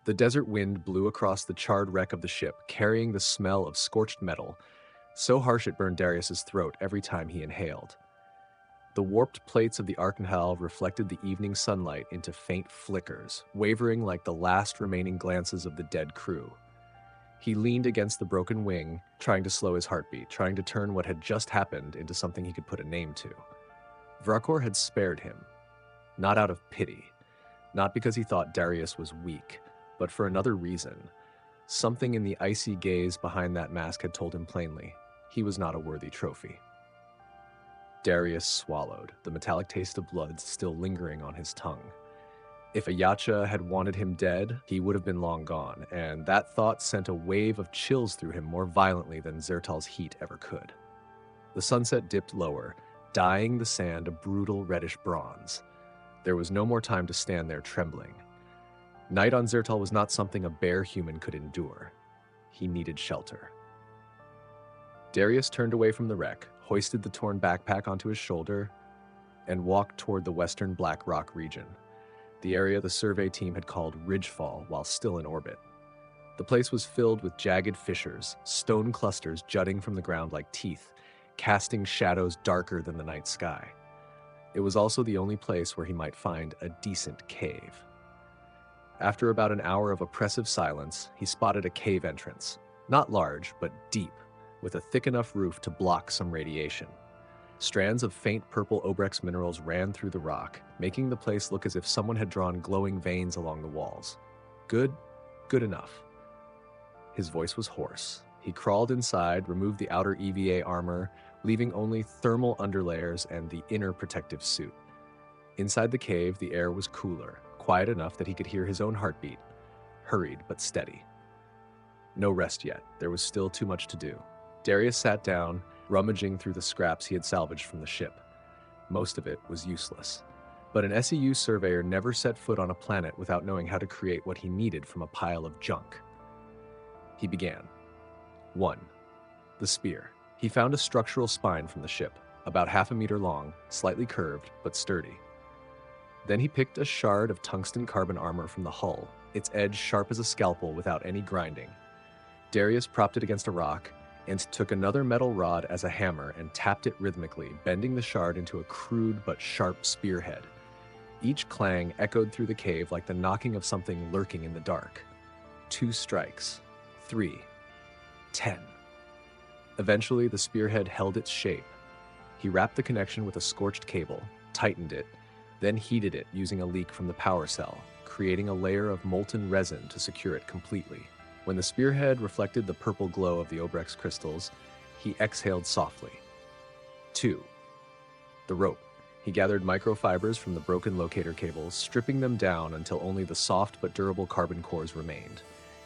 The desert wind blew across the charred wreck of the ship, carrying the smell of scorched metal, so harsh it burned Darius's throat every time he inhaled. The warped plates of the Archanhel reflected the evening sunlight into faint flickers, wavering like the last remaining glances of the dead crew. He leaned against the broken wing, trying to slow his heartbeat, trying to turn what had just happened into something he could put a name to. Vra'kor had spared him, not out of pity, not because he thought Darius was weak, but for another reason. Something in the icy gaze behind that mask had told him plainly, he was not a worthy trophy. Darius swallowed, the metallic taste of blood still lingering on his tongue. If Ayacha had wanted him dead, he would have been long gone, and that thought sent a wave of chills through him more violently than Zertal's heat ever could. The sunset dipped lower, dyeing the sand a brutal reddish bronze. There was no more time to stand there trembling. Night on Zertal was not something a bare human could endure. He needed shelter. Darius turned away from the wreck, hoisted the torn backpack onto his shoulder, and walked toward the western Black Rock region, the area the survey team had called Ridgefall while still in orbit. The place was filled with jagged fissures, stone clusters jutting from the ground like teeth, casting shadows darker than the night sky. It was also the only place where he might find a decent cave. After about an hour of oppressive silence, he spotted a cave entrance, not large, but deep, with a thick enough roof to block some radiation. Strands of faint purple obrex minerals ran through the rock, making the place look as if someone had drawn glowing veins along the walls. Good enough. His voice was hoarse. He crawled inside, removed the outer EVA armor, leaving only thermal underlayers and the inner protective suit. Inside the cave, the air was cooler, quiet enough that he could hear his own heartbeat, hurried but steady. No rest yet. There was still too much to do. Darius sat down, rummaging through the scraps he had salvaged from the ship. Most of it was useless. But an SEU surveyor never set foot on a planet without knowing how to create what he needed from a pile of junk. He began. 1. The spear. He found a structural spine from the ship, about half a meter long, slightly curved, but sturdy. Then he picked a shard of tungsten carbon armor from the hull, its edge sharp as a scalpel without any grinding. Darius propped it against a rock, and took another metal rod as a hammer and tapped it rhythmically, bending the shard into a crude but sharp spearhead. Each clang echoed through the cave like the knocking of something lurking in the dark. 2 strikes. 3. 10. Eventually, the spearhead held its shape. He wrapped the connection with a scorched cable, tightened it, then heated it using a leak from the power cell, creating a layer of molten resin to secure it completely. When the spearhead reflected the purple glow of the Obrex crystals, he exhaled softly. 2. The rope. He gathered microfibers from the broken locator cables, stripping them down until only the soft but durable carbon cores remained.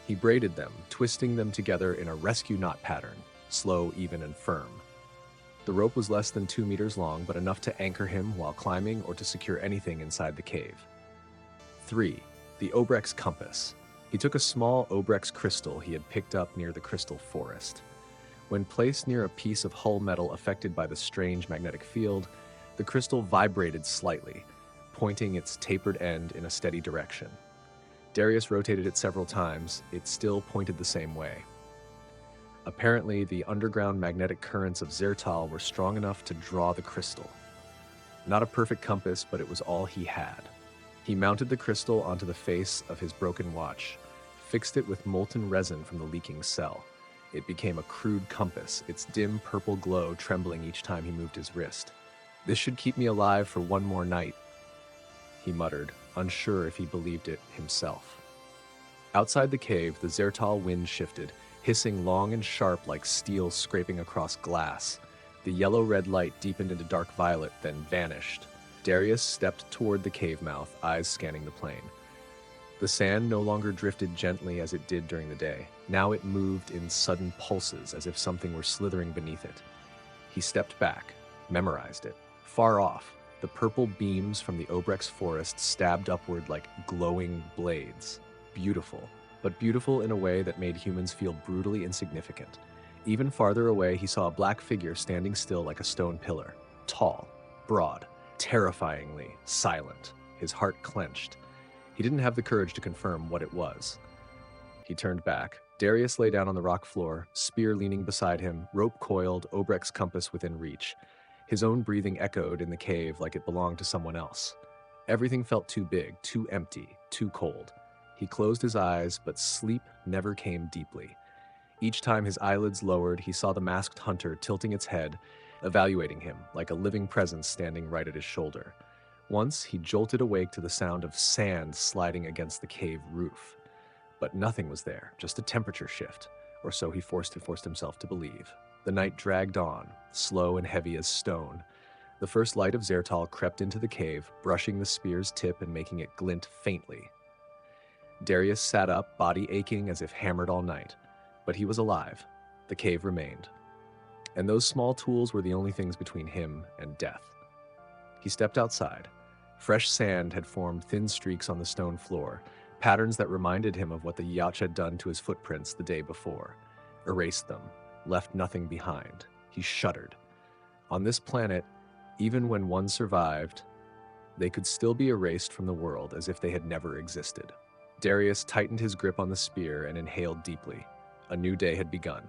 He braided them, twisting them together in a rescue knot pattern, slow, even, and firm. The rope was less than 2 meters long, but enough to anchor him while climbing or to secure anything inside the cave. 3. The Obrex compass. He took a small Obrex crystal he had picked up near the crystal forest. When placed near a piece of hull metal affected by the strange magnetic field, the crystal vibrated slightly, pointing its tapered end in a steady direction. Darius rotated it several times. It still pointed the same way. Apparently, the underground magnetic currents of Zertal were strong enough to draw the crystal. Not a perfect compass, but it was all he had. He mounted the crystal onto the face of his broken watch, fixed it with molten resin from the leaking cell. It became a crude compass, its dim purple glow trembling each time he moved his wrist. "This should keep me alive for one more night," he muttered, unsure if he believed it himself. Outside the cave, the Zertal wind shifted, hissing long and sharp like steel scraping across glass. The yellow-red light deepened into dark violet, then vanished. Darius stepped toward the cave mouth, eyes scanning the plain. The sand no longer drifted gently as it did during the day. Now it moved in sudden pulses, as if something were slithering beneath it. He stepped back, memorized it. Far off, the purple beams from the Obrex forest stabbed upward like glowing blades. Beautiful, but beautiful in a way that made humans feel brutally insignificant. Even farther away, he saw a black figure standing still like a stone pillar. Tall, broad, terrifyingly silent. His heart clenched. He didn't have the courage to confirm what it was. He turned back. Darius lay down on the rock floor, spear leaning beside him, rope coiled, Obrecht's compass within reach. His own breathing echoed in the cave like it belonged to someone else. Everything felt too big, too empty, too cold. He closed his eyes, but sleep never came deeply. Each time his eyelids lowered, he saw the masked hunter tilting its head, evaluating him like a living presence standing right at his shoulder. Once, he jolted awake to the sound of sand sliding against the cave roof. But nothing was there, just a temperature shift, or so he forced himself to believe. The night dragged on, slow and heavy as stone. The first light of Zertal crept into the cave, brushing the spear's tip and making it glint faintly. Darius sat up, body aching as if hammered all night. But he was alive. The cave remained. And those small tools were the only things between him and death. He stepped outside. Fresh sand had formed thin streaks on the stone floor, patterns that reminded him of what the yacht had done to his footprints the day before. Erased them, left nothing behind. He shuddered. On this planet, even when one survived, they could still be erased from the world as if they had never existed. Darius tightened his grip on the spear and inhaled deeply. A new day had begun.